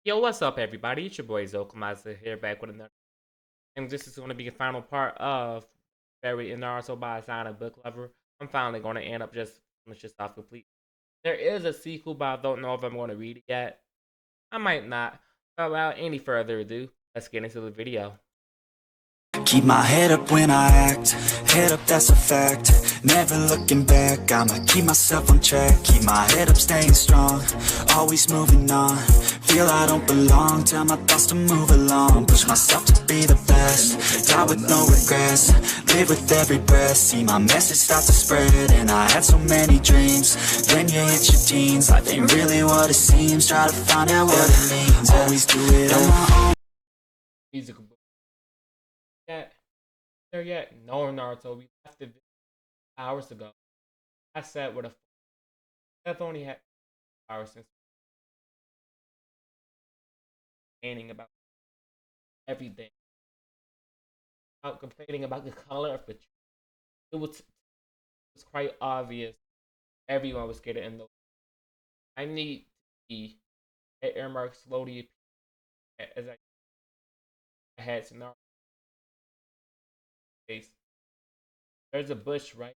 Yo, what's up, everybody? It's your boy Zokamasa here, back with another. And this is going to be the final part of Fairy and Naruto by Silent Book Lover. I'm finally going to end up just finish this off complete. There is a sequel, but I don't know if I'm going to read it yet. I might not. But without any further ado, let's get into the video. Keep my head up when I act, head up, that's a fact. Never looking back, I'ma keep myself on track. Keep my head up, staying strong, always moving on. Feel I don't belong, tell my thoughts to move along. Push myself to be the best, die with no regrets. Live with every breath, see my message start to spread. And I had so many dreams, then you hit your teens. Life ain't really what it seems, try to find out what it means. Always do it on my own. Musical book. Yet, there yet? No, Naruto. We left it hours ago. I said with a. I've only had hours since complaining about everything. About complaining about the color of the tree. It was quite obvious everyone was getting in the. I need to be at earmark slowly as I had scenario face. There's a bush right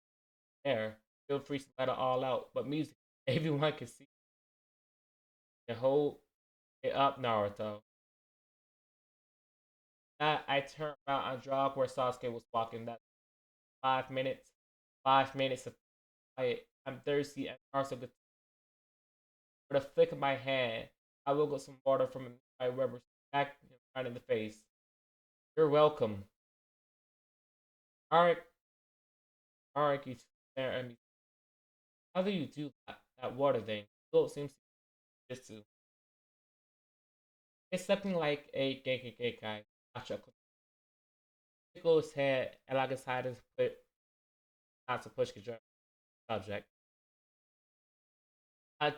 there. Feel free to let it all out, but music everyone can see. And hold it up, Naruto. I turned around and jog where Sasuke was walking. That 5 minutes, 5 minutes of quiet. I'm thirsty and Naruto with a flick of my hand. I will get some water from my river back right in the face. You're welcome. Alright, alright, you stare at me. How do you do that water thing? Gold seems to just to. It's something like a KKK guy. Gotcha. Tickle his head and like his hide is put not to push the subject.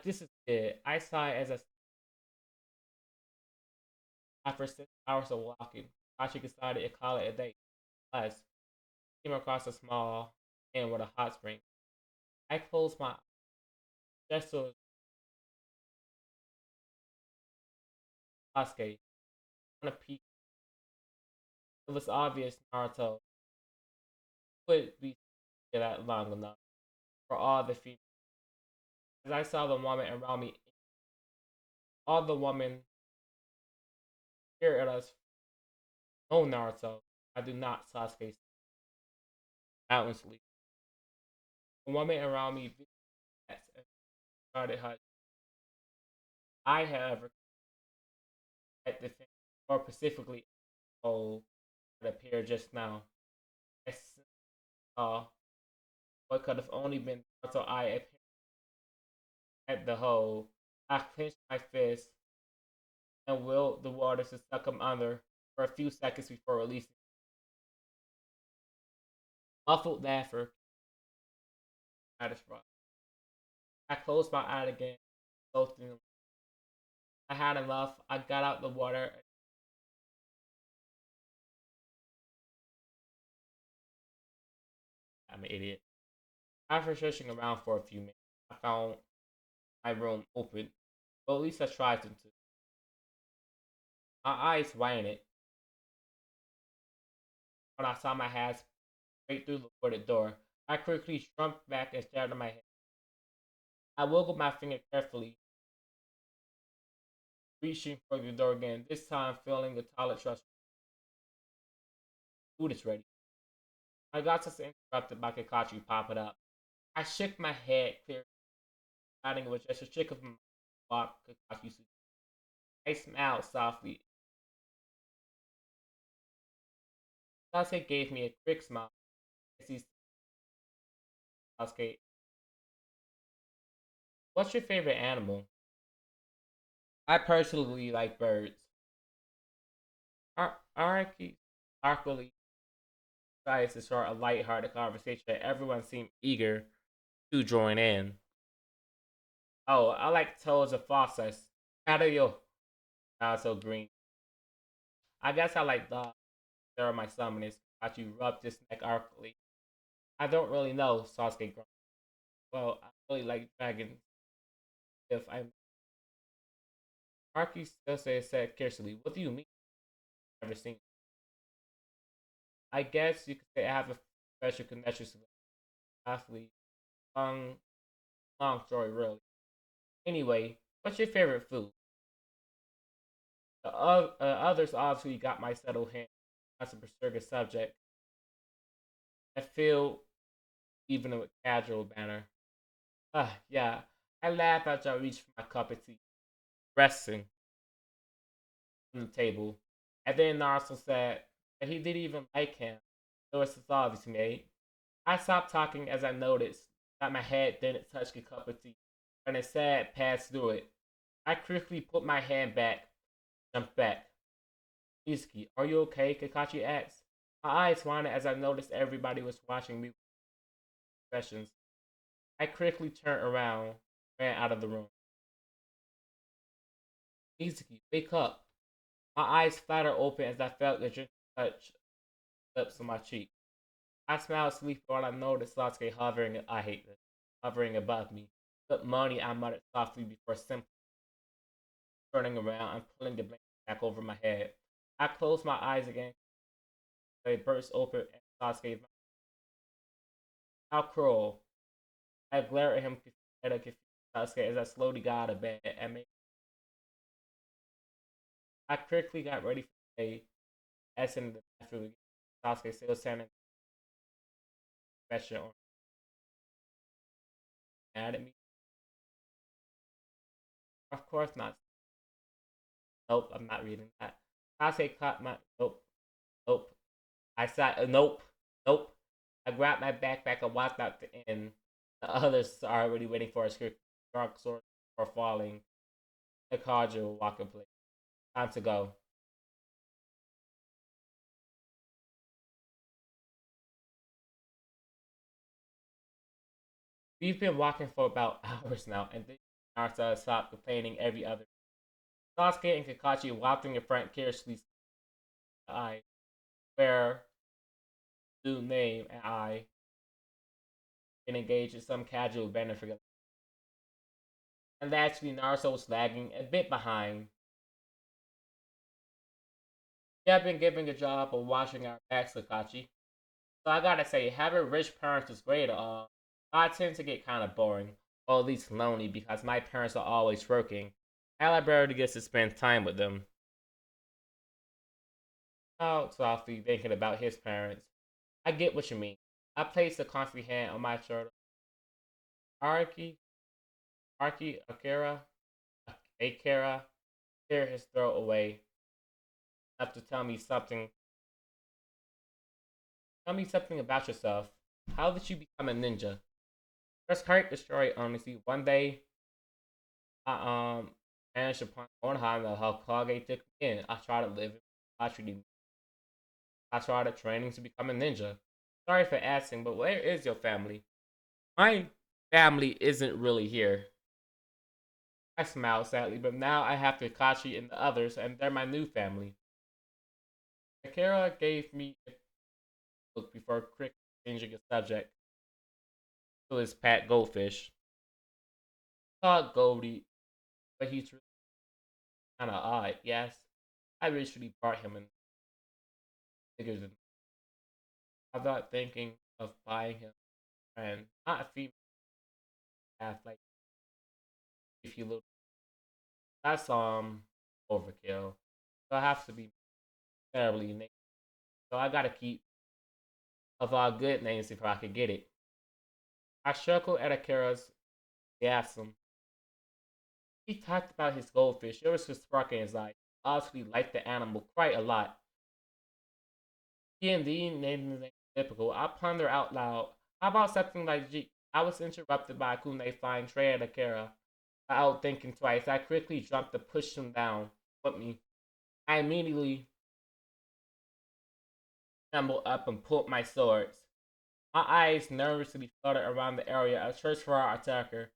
This is it. I saw it as a after 6 hours of walking. Gotcha decided to call it a day. Plus, came across a small inn with a hot spring. I closed my eyes just so Sasuke on a peek. It was obvious Naruto could be that long enough for all the females. As I saw the woman around me, all the women here at us. No, Naruto, I do not. Sasuke silently. The woman around me started her. I, however, at the thing, more specifically, oh, that appeared just now. I saw what could have only been Naruto eye at the hole. I clenched my fist and willed the water to suck him under for a few seconds before releasing. Muffled laughter satisfied. I closed my eyes again, soaking. I had enough. I got out the water. I'm an idiot. After searching around for a few minutes, I found my room open. Well, at least I tried to. My eyes widened when I saw my hands straight through the boarded door. I quickly shrunk back and stared at my head. I wiggled my finger carefully, reaching for the door again, this time feeling the toilet trust. Food is ready. I got just interrupted by Kakashi popping up. I shook my head clear, nodding with just a shake of my walk Kakashi. I smiled softly. Sasuke gave me a quick smile as he Sasuke, what's your favorite animal? I personally like birds. Araki awkwardly tries to start a light-hearted conversation that everyone seemed eager to join in. Oh, I like toads and foxes. How do you? Not so green. I guess I like dogs. There are my summoners. Got you rubbed his neck awkwardly. I don't really know, Sasuke grunted. Well, I really like dragons. If I Marky still said curiously, "What do you mean? Never seen it?" I guess you could say I have a special connection to the athlete. Long, long story, really. Anyway, what's your favorite food? The others obviously got my settled hand. That's a pursuing subject. I feel even with casual banner. Yeah. I laugh as I reach for my cup of tea, resting on the table. And then Naruto said that he didn't even like him. It was his obvious mate. I stopped talking as I noticed that my head didn't touch the cup of tea, and instead passed through it. I quickly put my hand back, jumped back. Izuki, are you okay? Kakashi asked. My eyes wandered as I noticed everybody was watching me with expressions. I quickly turned around, ran out of the room. Izuki, wake up. My eyes fluttered open as I felt the gentle touch lips on my cheek. I smiled sleepy while I noticed Sasuke hovering. I hate this. Hovering above me. Good money, I muttered softly before simply turning around and pulling the blanket back over my head. I closed my eyes again. They burst open and Sasuke's mouth. How cruel. I glared at him at a confused Sasuke as I slowly got out of bed and made. I quickly got ready for the day. As in the bathroom again. Sasuke still standing question on mad at me. Of course not. Nope, I'm not reading that. Sasuke caught my nope, nope. I said nope, nope. I grabbed my backpack and walked out the inn. The others are already waiting for a script. Dark sword for falling. The cordial walking place. Time to go. We've been walking for about hours now, and then Naruto stopped complaining every other. Sasuke and Kakashi walking in front curiously. I where new name and I can engage in some casual benefit. And actually, Naruto was lagging a bit behind. We have been given the job of watching our backs, Kakashi. So I gotta say, having rich parents is great at all. I tend to get kind of boring, or at least lonely, because my parents are always working. I barely get to spend time with them. Oh, softly thinking about his parents. I get what you mean. I placed a comfy hand on my shoulder. Araki, Akira, Akira, clear his throat away. Have to tell me something. Tell me something about yourself. How did you become a ninja? Let's heard the story honestly. One day, I managed upon my own how the Hokage took me in. I tried to live it. I started training to become a ninja. Sorry for asking, but where is your family? My family isn't really here. I smiled sadly, but now I have Kakashi and the others, and they're my new family. Akira gave me a look before quick changing the subject to his pet goldfish. Called Goldie, but he's really kind of odd. Yes, I recently brought him in bigger than. I thought thinking of buying him and not a female half like if you look. That's overkill. So I have to be terribly named. So I gotta keep of all good names if I could get it. I chuckled at Akira's gasm. He talked about his goldfish. There was a spark in his eye. Obviously liked the animal quite a lot. He indeed named the typical. I ponder out loud. How about something like G? I was interrupted by Akune flying straight at Akira. Without thinking twice, I quickly jumped to push him down with me. I immediately scrambled up and pulled my swords. My eyes nervously fluttered around the area as search for our attacker.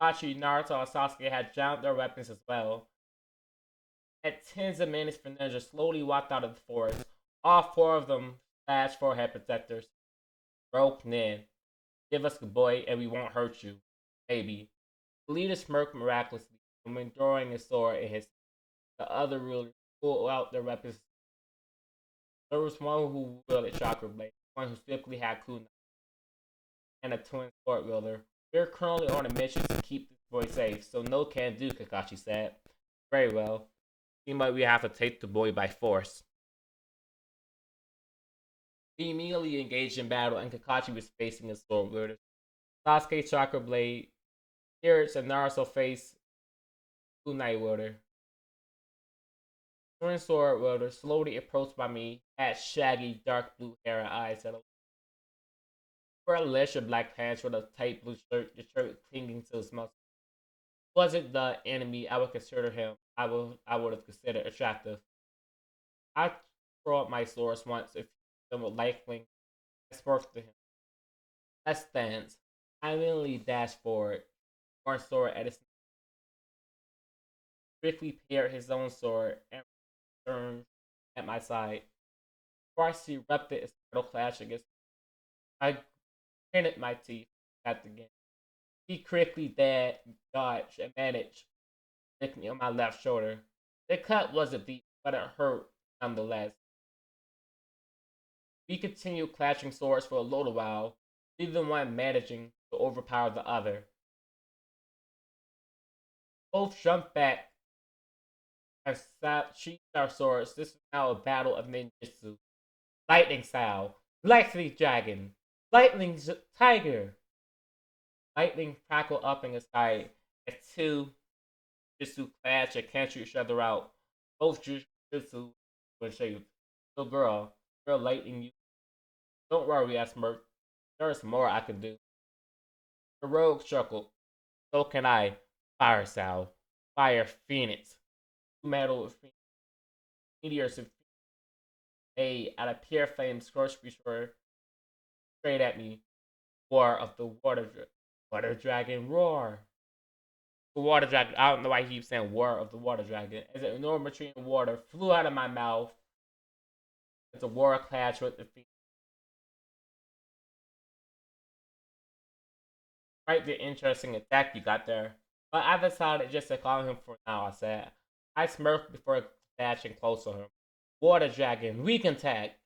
Hachi, Naruto, and Sasuke had jammed their weapons as well. At tens of minutes for ninja slowly walked out of the forest. All four of them flashed forehead protectors. Broke Nin. Give us the boy and we won't hurt you. Maybe. The leader smirked miraculously and when throwing his sword in his. The other rulers pulled out their weapons. There was one who wielded chakra blade, one who simply had kunai, and a twin sword wielder. We're currently on a mission to keep this boy safe, so no can do, Kakashi said. Very well. Seems like we have to take the boy by force. We immediately engaged in battle, and Kakashi was facing his sword wielder. Sasuke chakra blade, spirits, and Naruto face kunai wielder. Twin sword wielder slowly approached by me, had shaggy, dark blue hair and eyes that wore a leather black pants with a tight blue shirt, the shirt clinging to his muscles. Wasn't the enemy I would consider him, I would have considered attractive. I brought my swords once if them with lightning. I spoke to him. Let's dance. I immediately dashed forward, one sword at his quickly paired his own sword and returned at my side. Twice he erupted his metal clash against me. I gritted my teeth at the game. He quickly dodged and managed to hit me on my left shoulder. The cut wasn't deep, but it hurt nonetheless. We continued clashing swords for a little while, neither one managing to overpower the other. Both jumped back and sheathed our swords. This is now a battle of ninjutsu. Lightning style, lightning dragon, lightning tiger. Lightning crackled up in the sky as two jutsu clash and cancel each other out. Both jutsu were shaped. So girl, lightning you. Don't worry, I smirked. There's more I can do. The rogue chuckled. So can I. Fire style, fire phoenix, metal meteors of out of pure flame scorched before straight at me. War of the water dragon roar. The water dragon. I don't know why he keeps saying war of the water dragon. As an enormous stream of water flew out of my mouth. As a war clash with the feet. Quite the interesting attack you got there. But I decided just to call him for now, I said. I smirked before dashing close to him. Water dragon, weak attack.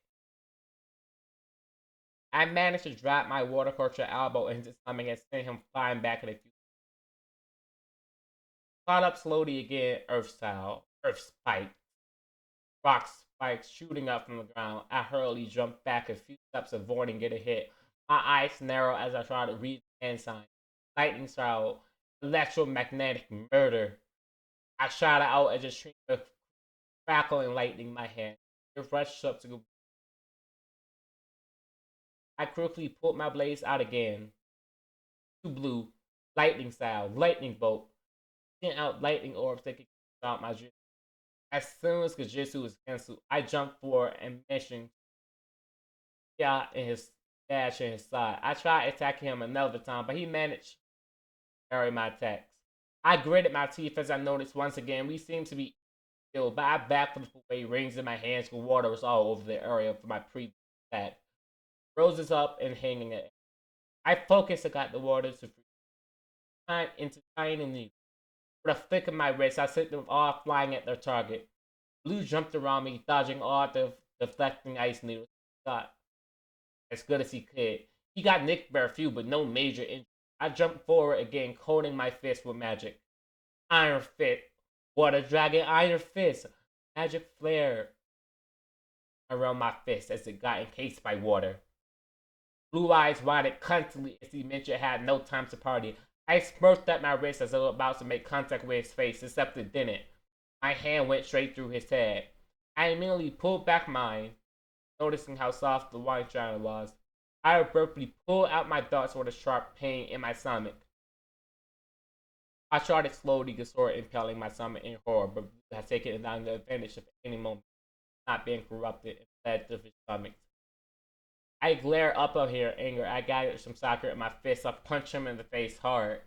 I managed to drop my water culture elbow into his stomach and send him flying back in a few. Caught up slowly again, earth style, earth spike. Rock spikes shooting up from the ground. I hurriedly jumped back a few steps, avoiding getting hit. My eyes narrow as I try to read the hand sign. Lightning style, electromagnetic murder. I shot out as a stream of crackling lightning in my hand. It rushed up to go. I quickly pulled my blades out again. Two blue, lightning style, lightning bolt. Sent out lightning orbs that could out my jutsu. As soon as Kajitsu was cancelled, I jumped forward and mentioned in his dash in his side. I tried attacking him another time, but he managed to parry my attacks. I gritted my teeth as I noticed once again we seemed to be ill, but I backflipped away, rings in my hands, because water was all over the area for my previous attack. Roses up and hanging it. I focused and got the water to freeze. Into tiny needles. With a flick of my wrist, I sent them all flying at their target. Blue jumped around me, dodging all the deflecting ice needles. Got as good as he could. He got nicked by a few, but no major injury. I jumped forward again, coating my fist with magic. Iron Fist. Water Dragon Iron Fist. Magic flare around my fist as it got encased by water. Blue eyes widened constantly as he mentioned had no time to party. I smirked at my wrist as I was about to make contact with his face, except it didn't. My hand went straight through his head. I immediately pulled back mine, noticing how soft the wine china was. I abruptly pulled out my darts with a sharp pain in my stomach. I started slowly, the sword impaling my stomach in horror, but had taken advantage of any moment, not being corrupted, and fled to his stomach. I glared up at him in anger. I gathered some soccer in my fist. I punched him in the face hard.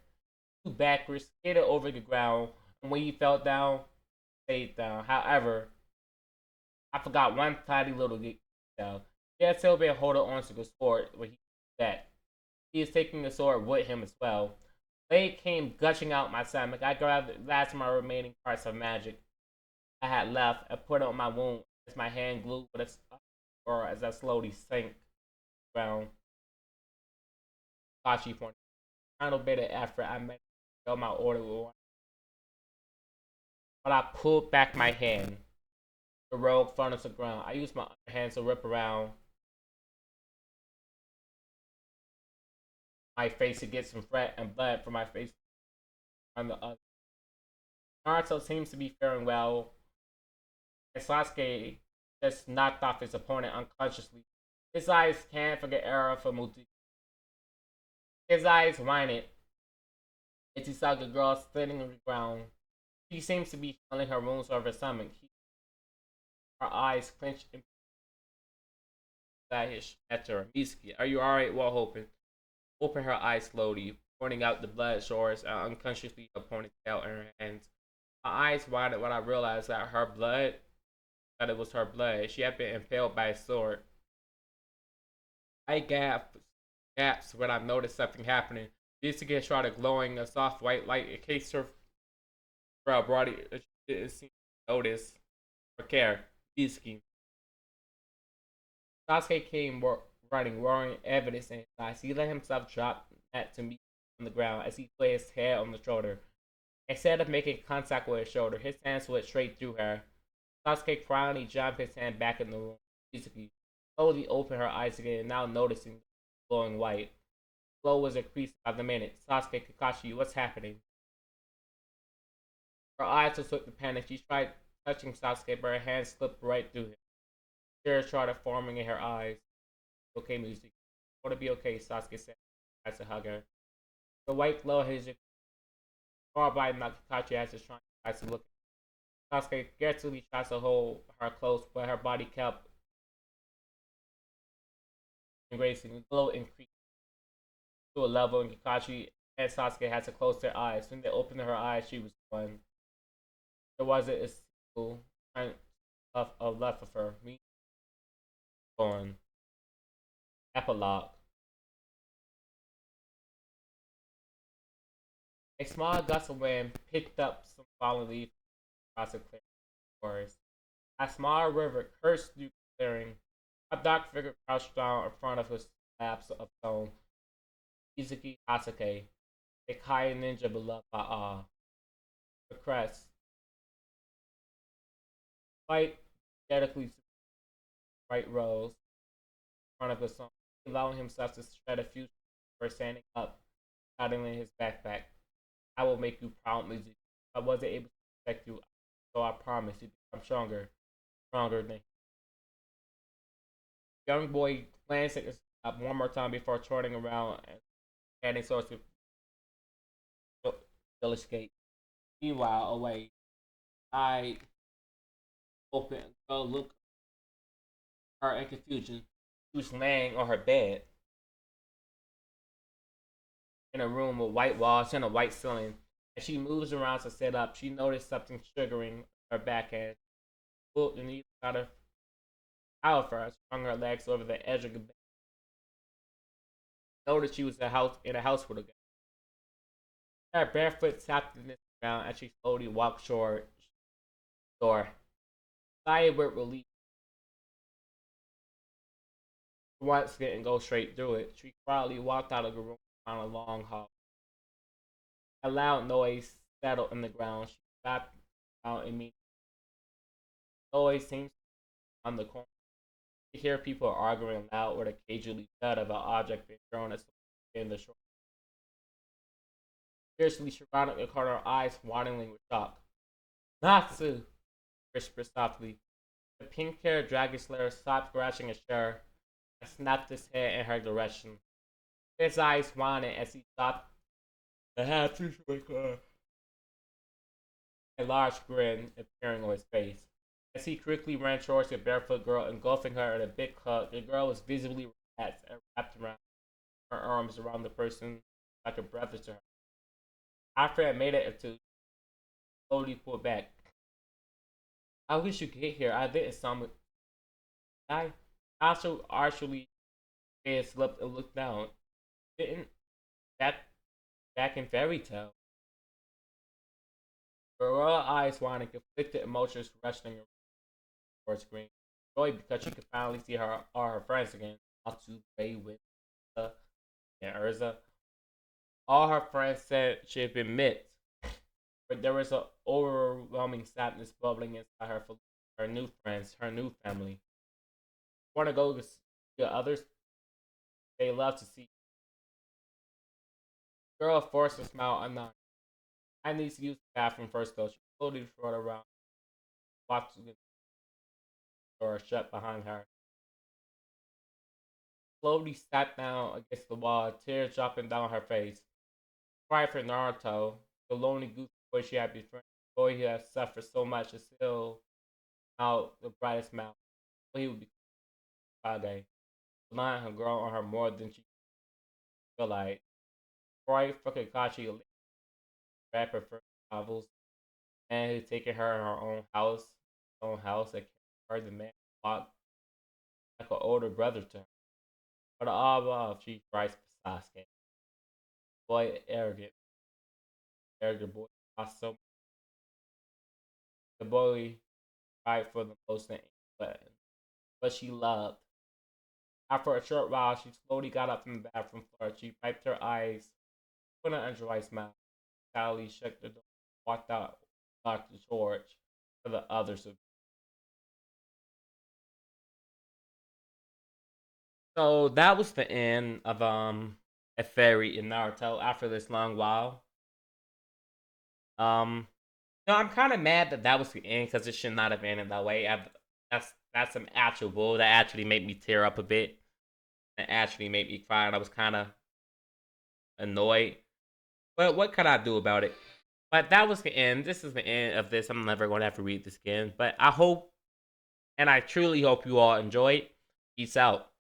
He flew backwards, skidded over the ground, and when he fell down, stayed down. However, I forgot one tiny little detail. He had still been holding on to the sword when he did that. He was taking the sword with him as well. Blade came gushing out my stomach. I grabbed the last of my remaining parts of magic. I had left and put it on my wound as my hand glued with its or as I slowly sank down. Kashi pointed. Final bit of effort I made to fulfill my order with one. But I pulled back my hand. The rogue fell to the ground. I used my other hand to rip around my face to get some fat and blood from my face on the other. Naruto seems to be faring well, and Sasuke just knocked off his opponent unconsciously. His eyes can't forget era for Muti. His eyes winded as he saw the girl sitting on the ground. She seems to be feeling her wounds over her stomach. Her eyes clenched and flash at her. Mitsuki, are you alright? While hoping. Open her eyes slowly, pointing out the blood shores and unconsciously her ponytail in her hands. My eyes widened when I realized that it was her blood. She had been impaled by a sword. I gasped when I noticed something happening. Mitsuki started glowing a soft white light encased her body. She didn't seem to notice or care. Mitsuki. Sasuke came running, roaring evidence in his eyes. He let himself drop that to me on the ground as he put his head on the shoulder. Instead of making contact with her shoulder, his hands went straight through her. Sasuke finally jumped his hand back in the room. Mitsuki slowly opened her eyes again, now noticing glowing white. The glow was increased by the minute. Sasuke, Kakashi, what's happening? Her eyes were swift to panic. She tried touching Sasuke, but her hand slipped right through him. Tears started forming in her eyes. Okay, Mitsuki. I want to be okay, Sasuke said. I tried to hug her. The white glow hit his far by Kakashi as his trying to look. Sasuke scarcely tried to hold her close, but her body kept embracing. The glow increased to a level, and Kakashi and Sasuke had to close their eyes. When they opened her eyes, she was gone. There wasn't a single sign left of her. Me gone. Epilogue. A small gust of wind picked up some fallen leaves across the forest. A small river cursed through the clearing. A dark figure crouched down in front of his slabs of stone. Izuki Hasake, a Kai ninja beloved by all. The crest, quite aesthetically bright rose in front of his son, allowing himself to shred a few for standing up, cuddling his backpack. I will make you proud, Mizuki. I wasn't able to protect you, so I promise you I'm stronger than young boy glanced at his up one more time before turning around and heading towards the village gate. Meanwhile, away, I opened to look at her in confusion. She was laying on her bed in a room with white walls and a white ceiling. As she moves around to sit up, she noticed something triggering her backhand. Pulled the needle out of her, swung her legs over the edge of the bed. Noticed she was in a house with a guy. Her barefoot tapped in the ground as she slowly walked toward the door. Sighed with relief. Once didn't go straight through it. She quietly walked out of the room down a long hall. A loud noise settled in the ground. She stopped down immediately. The noise seemed on the corner. You hear people arguing loud with occasionally thud of an object being thrown at in the shore. Fiercely, she rounded the corner, her eyes widening with shock. Natsu! Whispered softly. The pink-haired dragon slayer stopped scratching his chair and snapped his head in her direction. His eyes widened as he stopped the half a large grin appearing on his face. As he quickly ran towards the barefoot girl, engulfing her in a big hug, the girl was visibly relaxed and wrapped around her arms around the person like a brother to her. After it made it into slowly pulled back. I wish you could get here. I didn't summon. I also archly slipped and looked down. Didn't that back in fairy tale? Her royal eyes wide and conflicted emotions rushing towards Green. Joy because she could finally see all her friends again. Natsu, Ray, with and Urza. All her friends said she had been missed, but there was an overwhelming sadness bubbling inside her for her new friends, her new family. Want to go to see the others? They love to see. The girl forced a smile and nodded. I need to use the bathroom first, though. She slowly trotted around, watched the door shut behind her. Slowly sat down against the wall, tears dropping down her face. Cried for Naruto, the lonely goofy boy she had befriended. The boy who had suffered so much and still out the brightest smile. He would be Kage. The line had grown on her more than she realized. Cried for Kakashi, read her first novels, and who taken her in her own house, and carried her the man walked like an older brother to her. But all above, she writes Sasuke. Boy, arrogant boy, lost so much. The boy cried for the most thing, but she loved. After a short while, she slowly got up from the bathroom floor. She wiped her eyes, put an undry smile. Sally shut the door, walked out, locked the torch for the others. So that was the end of a fairy in Naruto after this long while. No, I'm kind of mad that that was the end because it should not have ended that way. That's some actual bull that actually made me tear up a bit. That actually made me cry, and I was kind of annoyed. But what could I do about it? But that was the end. This is the end of this. I'm never going to have to read this again. But I hope, and I truly hope you all enjoyed. Peace out.